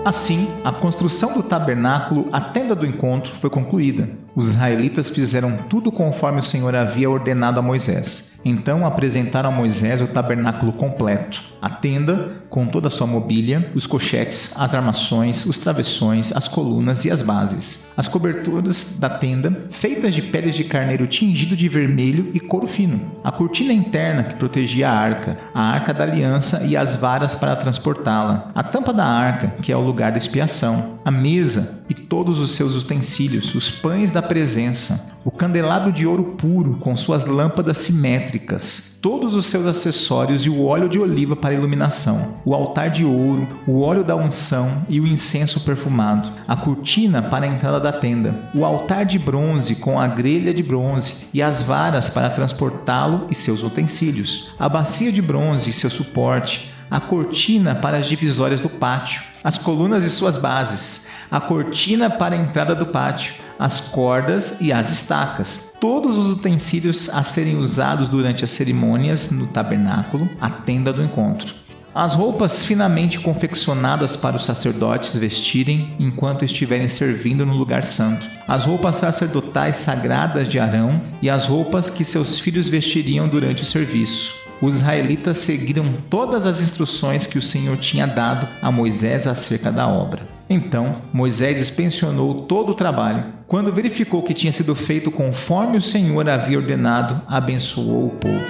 Assim, a construção do tabernáculo, a tenda do encontro, foi concluída. Os israelitas fizeram tudo conforme o Senhor havia ordenado a Moisés. Então apresentaram a Moisés o tabernáculo completo, a tenda com toda a sua mobília, os colchetes, as armações, os travessões, as colunas e as bases. As coberturas da tenda, feitas de peles de carneiro tingido de vermelho e couro fino. A cortina interna que protegia a arca da aliança e as varas para transportá-la. A tampa da arca, que é o lugar da expiação. A mesa e todos os seus utensílios, os pães da presença, o candelabro de ouro puro com suas lâmpadas simétricas, todos os seus acessórios e o óleo de oliva para iluminação, o altar de ouro, o óleo da unção e o incenso perfumado, a cortina para a entrada da tenda, o altar de bronze com a grelha de bronze e as varas para transportá-lo e seus utensílios, a bacia de bronze e seu suporte, a cortina para as divisórias do pátio, as colunas e suas bases, a cortina para a entrada do pátio, as cordas e as estacas, todos os utensílios a serem usados durante as cerimônias no tabernáculo, a tenda do encontro. As roupas finamente confeccionadas para os sacerdotes vestirem enquanto estiverem servindo no lugar santo. As roupas sacerdotais sagradas de Arão e as roupas que seus filhos vestiriam durante o serviço. Os israelitas seguiram todas as instruções que o Senhor tinha dado a Moisés acerca da obra. Então, Moisés inspecionou todo o trabalho. Quando verificou que tinha sido feito conforme o Senhor havia ordenado, abençoou o povo.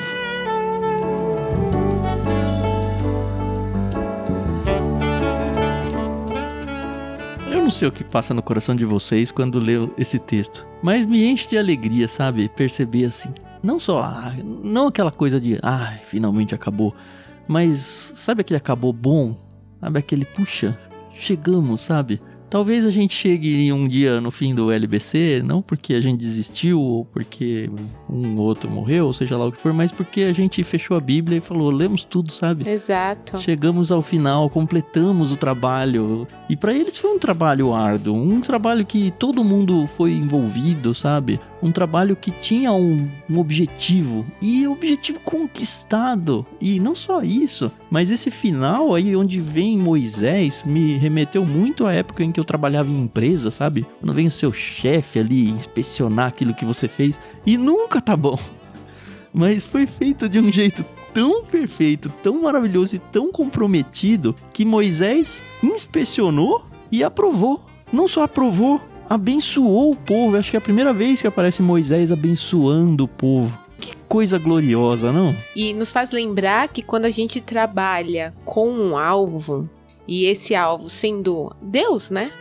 Eu não sei o que passa no coração de vocês quando leio esse texto, mas me enche de alegria, sabe? Perceber assim, não só, não aquela coisa de, finalmente acabou, mas sabe aquele acabou bom? Sabe aquele, puxa, chegamos, sabe? Talvez a gente chegue um dia no fim do LBC, não porque a gente desistiu ou porque um ou outro morreu, ou seja lá o que for, mas porque a gente fechou a Bíblia e falou, lemos tudo, sabe? Exato. Chegamos ao final, completamos o trabalho. E para eles foi um trabalho árduo, um trabalho que todo mundo foi envolvido, sabe? Um trabalho que tinha um objetivo, e objetivo conquistado. E não só isso, mas esse final aí onde vem Moisés me remeteu muito à época em que eu trabalhava em empresa, sabe? Quando vem o seu chefe ali inspecionar aquilo que você fez e nunca tá bom. Mas foi feito de um jeito tão perfeito, tão maravilhoso e tão comprometido que Moisés inspecionou e aprovou. Não só aprovou, abençoou o povo. Acho que é a primeira vez que aparece Moisés abençoando o povo. Que coisa gloriosa, não? E nos faz lembrar que quando a gente trabalha com um alvo, e esse alvo sendo Deus, né?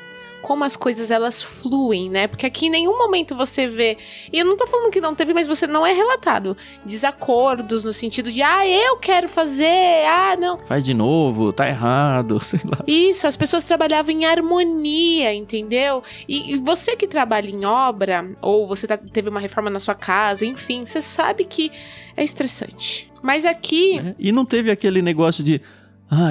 como as coisas elas fluem, né? Porque aqui em nenhum momento você vê, e eu não tô falando que não teve, mas você não é relatado desacordos no sentido de, eu quero fazer, não. Faz de novo, tá errado, sei lá. Isso, as pessoas trabalhavam em harmonia, entendeu? E você que trabalha em obra, ou você teve uma reforma na sua casa, enfim, você sabe que é estressante. Mas aqui... E não teve aquele negócio de...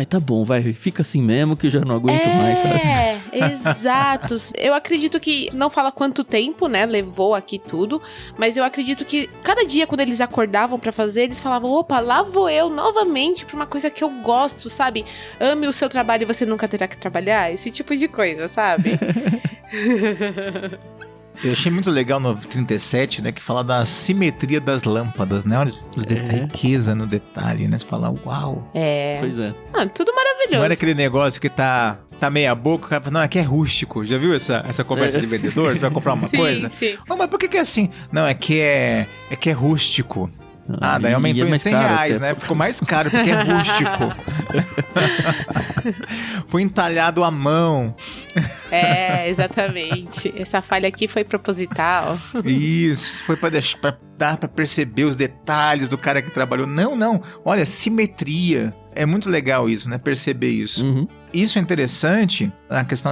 tá bom, vai, fica assim mesmo que eu já não aguento mais, sabe? Exato. Eu acredito que, não fala quanto tempo, né, levou aqui tudo, mas eu acredito que cada dia quando eles acordavam pra fazer, eles falavam, opa, lá vou eu novamente pra uma coisa que eu gosto, sabe? Ame o seu trabalho e você nunca terá que trabalhar, esse tipo de coisa, sabe? Eu achei muito legal no 37, né, que fala da simetria das lâmpadas, né? Olha a riqueza no detalhe, né? Você fala, uau. Pois é. Tudo maravilhoso. Não era aquele negócio que tá meia boca, o cara fala, não, aqui é rústico. Já viu essa conversa de vendedor? Você vai comprar uma coisa? Sim. Mas por que é assim? Não, é que é rústico. Daí aumentou em 100 reais, né? Ficou mais caro porque é rústico. Foi entalhado à mão. Exatamente. Essa falha aqui foi proposital. Isso foi pra dar pra perceber os detalhes do cara que trabalhou. Não. Olha, simetria. É muito legal isso, né? Perceber isso. Uhum. Isso é interessante, a questão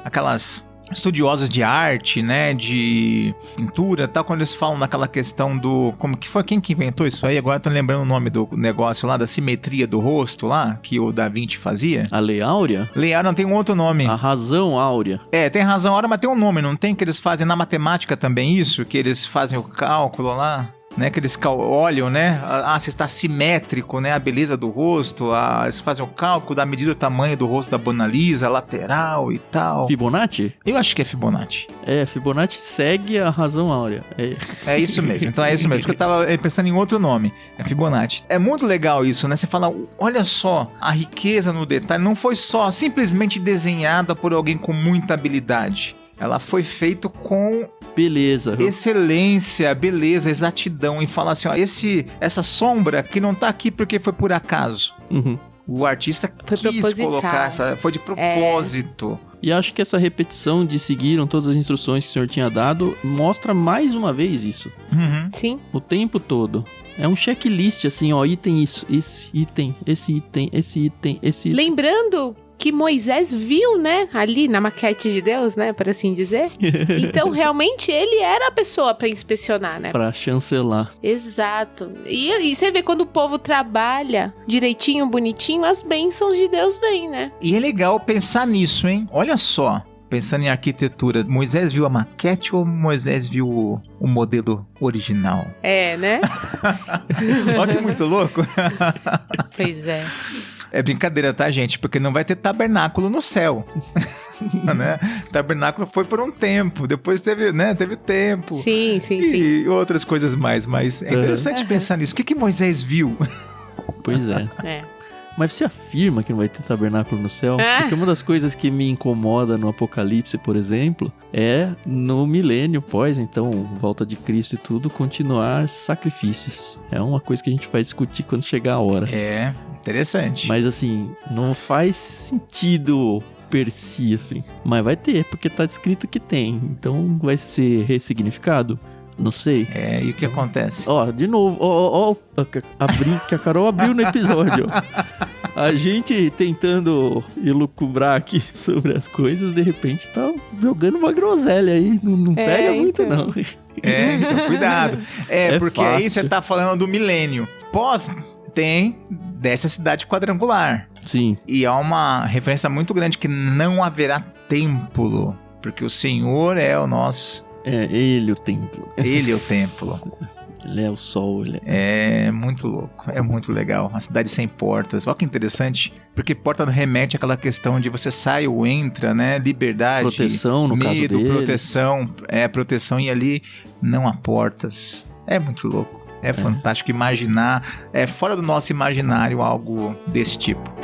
aquelas estudiosos de arte, né, de pintura e tal, quando eles falam naquela questão do... Como que foi? Quem que inventou isso aí? Agora eu tô lembrando o nome do negócio lá, da simetria do rosto lá, que o Da Vinci fazia. A Lei Áurea? Lei Áurea não tem um outro nome. A razão áurea. Tem razão áurea, mas tem um nome, não tem? Que eles fazem na matemática também isso? Que eles fazem o cálculo lá... Né, que eles olham, né? Se está simétrico, né? A beleza do rosto, eles fazem o cálculo da medida do tamanho do rosto da Mona Lisa, lateral e tal. Fibonacci? Eu acho que é Fibonacci. Fibonacci segue a razão áurea. É isso mesmo, então é isso mesmo, porque eu tava pensando em outro nome. É Fibonacci. É muito legal isso, né? Você fala, olha só, a riqueza no detalhe não foi só simplesmente desenhada por alguém com muita habilidade. Ela foi feita com... beleza. Excelência, beleza, exatidão. E falar assim, ó, essa sombra que não tá aqui porque foi por acaso. Uhum. O artista quis colocar foi de propósito. E acho que essa repetição de seguiram todas as instruções que o senhor tinha dado mostra mais uma vez isso. Uhum. Sim. O tempo todo. É um checklist assim, ó, item isso, esse item, esse item, esse item, esse item. Lembrando que Moisés viu, né, ali na maquete de Deus, né, por assim dizer. Então, realmente, ele era a pessoa para inspecionar, né? Para chancelar. Exato. E você vê quando o povo trabalha direitinho, bonitinho, as bênçãos de Deus vêm, né? E é legal pensar nisso, hein? Olha só. Pensando em arquitetura, Moisés viu a maquete ou Moisés viu o modelo original? Né? Olha que muito louco. Pois é. É brincadeira, tá, gente? Porque não vai ter tabernáculo no céu. Né? Tabernáculo foi por um tempo, depois teve tempo. Sim. E outras coisas mais, mas é interessante pensar nisso. O que Moisés viu? Pois é. Mas você afirma que não vai ter tabernáculo no céu? Porque uma das coisas que me incomoda no Apocalipse, por exemplo, é no milênio pós, então, volta de Cristo e tudo, continuar sacrifícios. É uma coisa que a gente vai discutir quando chegar a hora. Interessante. Mas assim, não faz sentido per si, assim. Mas vai ter, porque tá descrito que tem. Então vai ser ressignificado? Não sei. E o que acontece? De novo, que a Carol abriu no episódio. A gente tentando elucubrar aqui sobre as coisas, de repente tá jogando uma groselha aí. Não pega muito, não. Então, cuidado. Porque fácil. Aí você tá falando do milênio. Tem dessa cidade quadrangular. Sim. E há uma referência muito grande que não haverá templo, porque o Senhor é o nosso... Ele o templo. Ele é o templo. Ele é o sol. É muito louco, é muito legal. A cidade sem portas. Olha que interessante, porque porta remete àquela questão de você sai ou entra, né? Liberdade. Proteção, no caso deles. Proteção e ali não há portas. É muito louco. É fantástico imaginar. É fora do nosso imaginário algo desse tipo.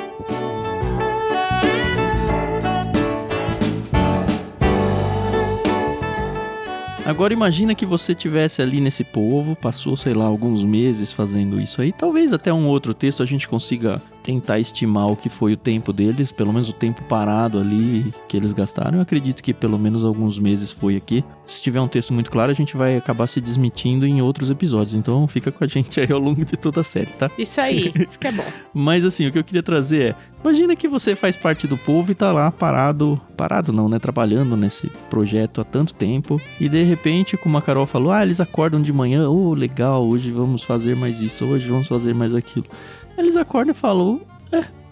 Agora imagina que você tivesse ali nesse povo, passou, sei lá, alguns meses fazendo isso aí. Talvez até um outro texto a gente consiga tentar estimar o que foi o tempo deles, pelo menos o tempo parado ali que eles gastaram, eu acredito que pelo menos alguns meses foi aqui. Se tiver um texto muito claro, a gente vai acabar se desmentindo em outros episódios, então fica com a gente aí ao longo de toda a série, tá? Isso aí, isso que é bom. Mas assim, o que eu queria trazer é, imagina que você faz parte do povo e tá lá parado não, né, trabalhando nesse projeto há tanto tempo, e de repente, como a Carol falou, eles acordam de manhã, legal, hoje vamos fazer mais isso, hoje vamos fazer mais aquilo. Eles acordam e falam,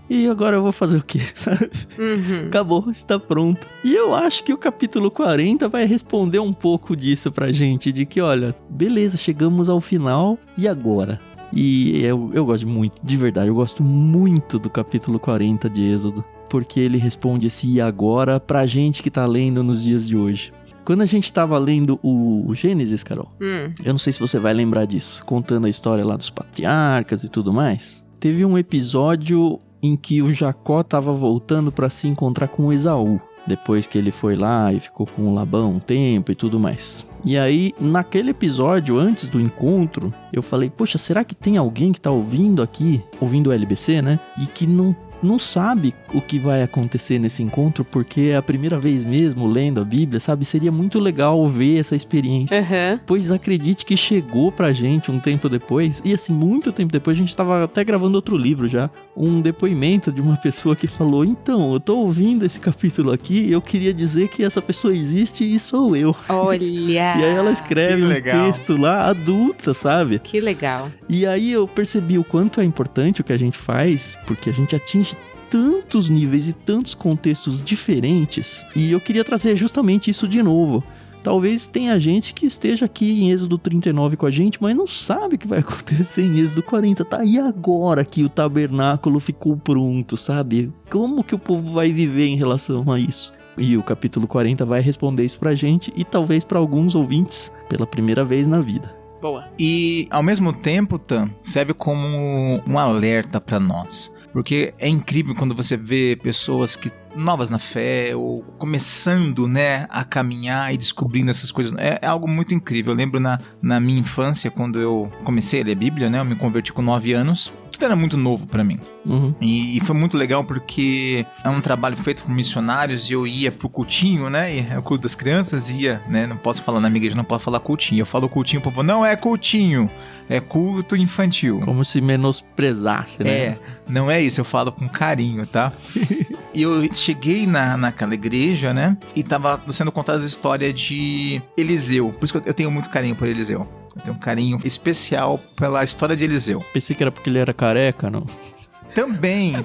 e agora eu vou fazer o quê, sabe? Uhum. Acabou, está pronto. E eu acho que o capítulo 40 vai responder um pouco disso pra gente, de que, olha, beleza, chegamos ao final, e agora? E eu gosto muito, de verdade, eu gosto muito do capítulo 40 de Êxodo, porque ele responde esse e agora pra gente que tá lendo nos dias de hoje. Quando a gente tava lendo o Gênesis, Carol, eu não sei se você vai lembrar disso, contando a história lá dos patriarcas e tudo mais, teve um episódio em que o Jacó tava voltando pra se encontrar com o Esaú, depois que ele foi lá e ficou com o Labão um tempo e tudo mais. E aí, naquele episódio, antes do encontro, eu falei, poxa, será que tem alguém que tá ouvindo aqui, ouvindo o LBC, né? E que não sabe o que vai acontecer nesse encontro, porque é a primeira vez mesmo lendo a Bíblia, sabe? Seria muito legal ver essa experiência. Uhum. Pois acredite que chegou pra gente um tempo depois, e assim, muito tempo depois, a gente tava até gravando outro livro já, um depoimento de uma pessoa que falou, então, eu tô ouvindo esse capítulo aqui, e eu queria dizer que essa pessoa existe e sou eu. Olha! E aí ela escreve um texto lá, adulta, sabe? Que legal. E aí eu percebi o quanto é importante o que a gente faz, porque a gente atinge tantos níveis e tantos contextos diferentes, e eu queria trazer justamente isso de novo. Talvez tenha gente que esteja aqui em Êxodo 39 com a gente, mas não sabe o que vai acontecer em Êxodo 40. Tá aí agora que o tabernáculo ficou pronto, sabe? Como que o povo vai viver em relação a isso? E o capítulo 40 vai responder isso pra gente e talvez pra alguns ouvintes pela primeira vez na vida. Boa. E, ao mesmo tempo, Tam, serve como um alerta pra nós. Porque é incrível quando você vê pessoas que novas na fé ou começando, né, a caminhar e descobrindo essas coisas. É algo muito incrível. Eu lembro na minha infância, quando eu comecei a ler a Bíblia, né, eu me converti com 9 anos. Tudo era muito novo pra mim. Uhum. E foi muito legal porque é um trabalho feito por missionários e eu ia pro cultinho, né, e é o culto das crianças, ia, né, não posso falar na minha igreja, não posso falar cultinho. Eu falo cultinho, o povo, não é cultinho, é culto infantil. Como se menosprezasse, né? Não é isso, eu falo com carinho, tá? E eu cheguei naquela igreja, né? E tava sendo contada a história de Eliseu. Por isso que eu tenho muito carinho por Eliseu. Eu tenho um carinho especial pela história de Eliseu. Pensei que era porque ele era careca, não? Também,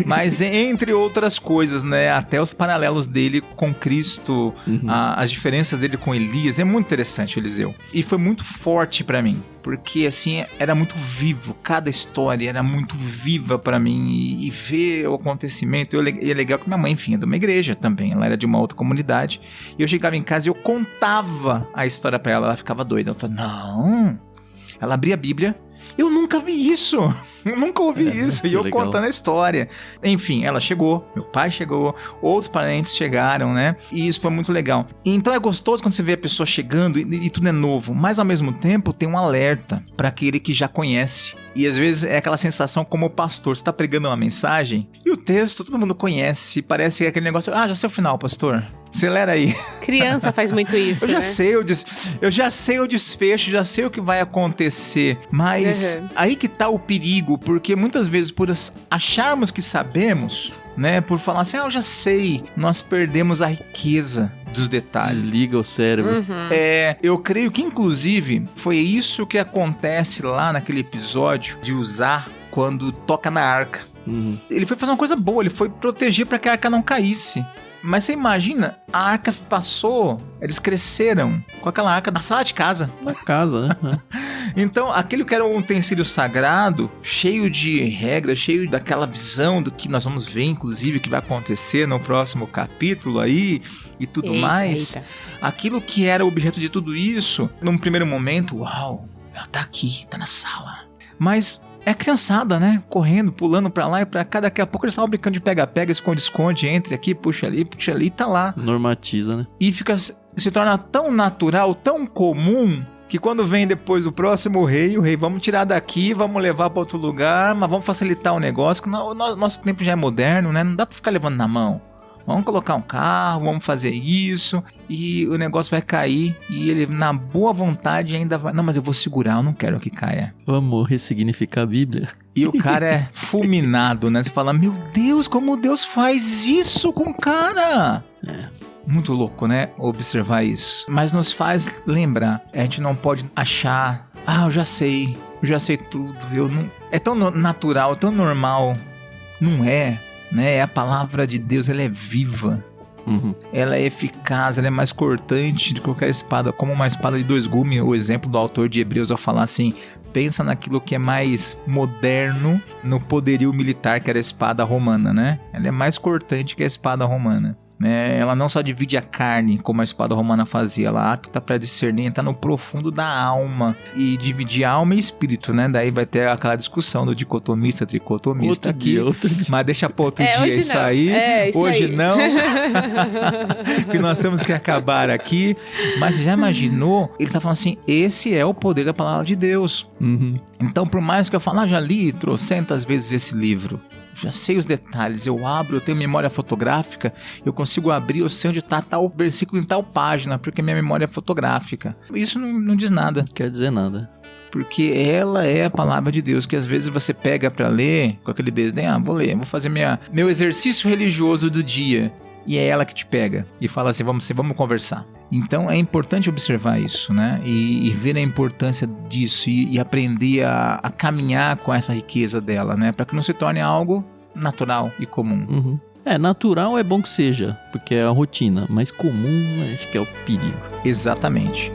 mas entre outras coisas, né, até os paralelos dele com Cristo, as diferenças dele com Elias, é muito interessante Eliseu, e foi muito forte pra mim, porque assim, era muito vivo, cada história era muito viva pra mim, e ver o acontecimento, e é legal que minha mãe, enfim, é de uma igreja também, ela era de uma outra comunidade, e eu chegava em casa e eu contava a história pra ela ficava doida, ela falava, não, ela abria a Bíblia, eu nunca vi isso, eu nunca ouvi isso, e eu legal. Contando a história. Enfim, ela chegou, meu pai chegou, outros parentes chegaram, né? E isso foi muito legal. Então é gostoso quando você vê a pessoa chegando e tudo é novo, mas ao mesmo tempo tem um alerta para aquele que já conhece. E às vezes é aquela sensação como o pastor, você tá pregando uma mensagem e o texto todo mundo conhece, parece que é aquele negócio, já sei o final, pastor. Acelera aí. Criança faz muito isso, eu já sei o desfecho, já sei o que vai acontecer. Mas aí que tá o perigo, porque muitas vezes por acharmos que sabemos, né, por falar assim, eu já sei, nós perdemos a riqueza dos detalhes. Desliga o cérebro. Eu creio que inclusive foi isso que acontece lá naquele episódio de Uzá quando toca na arca. Ele foi fazer uma coisa boa, ele foi proteger para que a arca não caísse. Mas você imagina, a arca passou, eles cresceram com aquela arca na sala de casa. Na casa, né? Então, aquele que era um utensílio sagrado, cheio de regras, cheio daquela visão do que nós vamos ver, inclusive, que vai acontecer no próximo capítulo aí e tudo mais. Aquilo que era o objeto de tudo isso, num primeiro momento, uau, ela tá aqui, tá na sala. Mas é a criançada, né? Correndo, pulando pra lá e pra cá. Daqui a pouco eles estavam brincando de pega-pega, esconde-esconde, entre aqui, puxa ali, e tá lá. Normatiza, né? E se torna tão natural, tão comum, que quando vem depois o próximo rei, o rei, vamos tirar daqui, vamos levar para outro lugar, mas vamos facilitar o negócio, que o nosso tempo já é moderno, né? Não dá para ficar levando na mão. Vamos colocar um carro, vamos fazer isso, e o negócio vai cair, e ele, na boa vontade, ainda vai... Não, mas eu vou segurar, eu não quero que caia. Vamos ressignificar a Bíblia. E o cara é fulminado, né? Você fala, meu Deus, como Deus faz isso com o cara? Muito louco, né? Observar isso. Mas nos faz lembrar, a gente não pode achar, eu já sei tudo, eu não... É tão natural, tão normal. Não é, né? A palavra de Deus, ela é viva. Ela é eficaz, ela é mais cortante do que qualquer espada, como uma espada de 2 gumes. O exemplo do autor de Hebreus ao falar assim, pensa naquilo que é mais moderno no poderio militar, que era a espada romana, né? Ela é mais cortante que a espada romana, né? Ela não só divide a carne, como a espada romana fazia, ela apta para discernir, entrar no profundo da alma e dividir alma e espírito, né? Daí vai ter aquela discussão do dicotomista, tricotomista outro dia. Mas deixa para outro dia isso não. aí. Isso hoje aí. não, que nós temos que acabar aqui. Mas você já imaginou? Ele tá falando assim, esse é o poder da palavra de Deus. Então, por mais que eu fale, já li trocentas vezes esse livro, já sei os detalhes, eu tenho memória fotográfica, eu consigo abrir, eu sei onde está tal versículo em tal página, porque minha memória é fotográfica. Isso não diz nada. Quer dizer nada. Porque ela é a palavra de Deus, que às vezes você pega para ler com aquele desdém, vou ler, vou fazer meu exercício religioso do dia. E é ela que te pega e fala assim, vamos conversar. Então é importante observar isso, né? E ver a importância disso e aprender a caminhar com essa riqueza dela, né? Para que não se torne algo natural e comum. Natural é bom que seja, porque é a rotina, mas comum acho que é o perigo. Exatamente.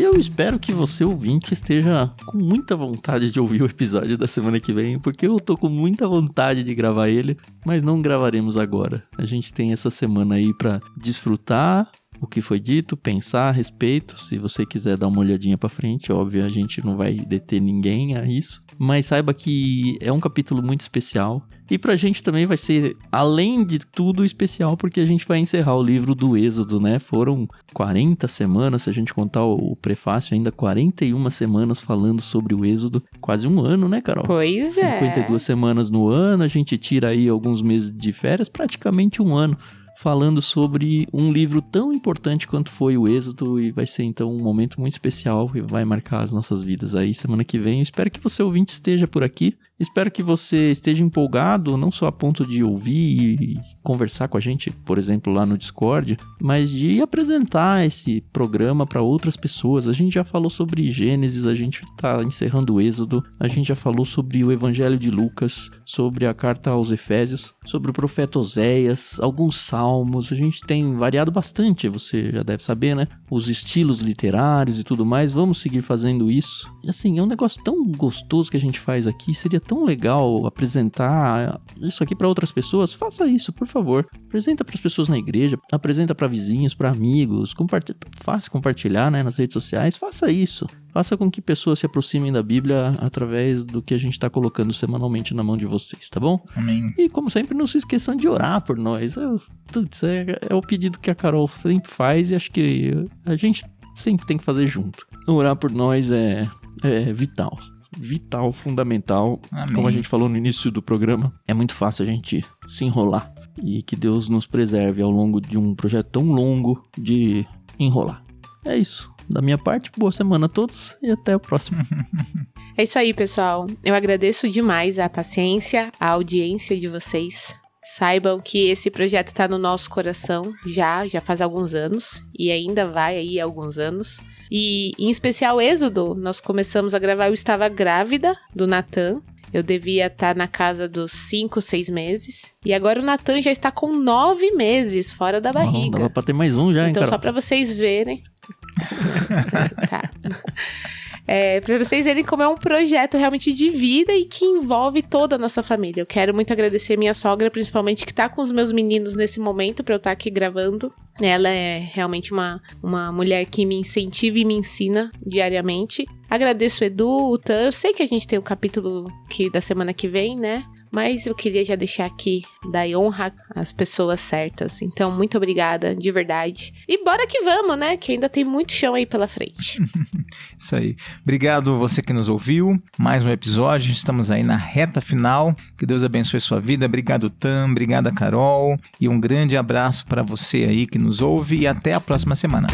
Eu espero que você, ouvinte, esteja com muita vontade de ouvir o episódio da semana que vem, porque eu tô com muita vontade de gravar ele, mas não gravaremos agora. A gente tem essa semana aí pra desfrutar o que foi dito, pensar a respeito. Se você quiser dar uma olhadinha pra frente, óbvio, a gente não vai deter ninguém a isso, mas saiba que é um capítulo muito especial. E pra gente também vai ser, além de tudo, especial, porque a gente vai encerrar o livro do Êxodo, né? Foram 40 semanas, se a gente contar o prefácio, ainda 41 semanas falando sobre o Êxodo. Quase um ano, né, Carol? Pois 52 semanas no ano, a gente tira aí alguns meses de férias, praticamente um ano, falando sobre um livro tão importante quanto foi o Êxodo, e vai ser então um momento muito especial que vai marcar as nossas vidas aí semana que vem. Eu espero que você, ouvinte, esteja por aqui. Espero que você esteja empolgado, não só a ponto de ouvir e conversar com a gente, por exemplo, lá no Discord, mas de apresentar esse programa para outras pessoas. A gente já falou sobre Gênesis, a gente está encerrando o Êxodo, a gente já falou sobre o Evangelho de Lucas, sobre a carta aos Efésios, sobre o profeta Oséias, alguns salmos. A gente tem variado bastante, você já deve saber, né? Os estilos literários e tudo mais. Vamos seguir fazendo isso. E assim, é um negócio tão gostoso que a gente faz aqui, seria tão legal apresentar isso aqui para outras pessoas. Faça isso, por favor. Apresenta para as pessoas na igreja, apresenta para vizinhos, para amigos, faça compartilhar, né, nas redes sociais. Faça isso. Faça com que pessoas se aproximem da Bíblia através do que a gente está colocando semanalmente na mão de vocês, tá bom? Amém. E como sempre, não se esqueçam de orar por nós. É o pedido que a Carol sempre faz e acho que a gente sempre tem que fazer junto. Orar por nós é vital. Vital, fundamental. Amém. Como a gente falou no início do programa, é muito fácil a gente se enrolar. E que Deus nos preserve ao longo de um projeto tão longo de enrolar. É isso. Da minha parte, boa semana a todos e até o próximo. É isso aí, pessoal. Eu agradeço demais a paciência, a audiência de vocês. Saibam que esse projeto está no nosso coração já faz alguns anos e ainda vai aí alguns anos. E, em especial, Êxodo, nós começamos a gravar, eu estava grávida do Natan. Eu devia estar na casa dos 5, 6 meses. E agora o Natan já está com 9 meses fora da barriga. Dava pra ter mais um já, hein, Então, Carol? só pra vocês verem. Tá. Pra vocês verem como é um projeto realmente de vida e que envolve toda a nossa família. Eu quero muito agradecer minha sogra, principalmente, que tá com os meus meninos nesse momento pra eu estar aqui gravando. Ela é realmente uma mulher que me incentiva e me ensina diariamente. Agradeço o Edu, o Tan. Eu sei que a gente tem o capítulo da semana que vem, né? Mas eu queria já deixar aqui, dar honra às pessoas certas. Então, muito obrigada, de verdade. E bora que vamos, né? Que ainda tem muito chão aí pela frente. Isso aí. Obrigado você que nos ouviu. Mais um episódio. Estamos aí na reta final. Que Deus abençoe sua vida. Obrigado, Tam. Obrigada, Carol. E um grande abraço para você aí que nos ouve. E até a próxima semana.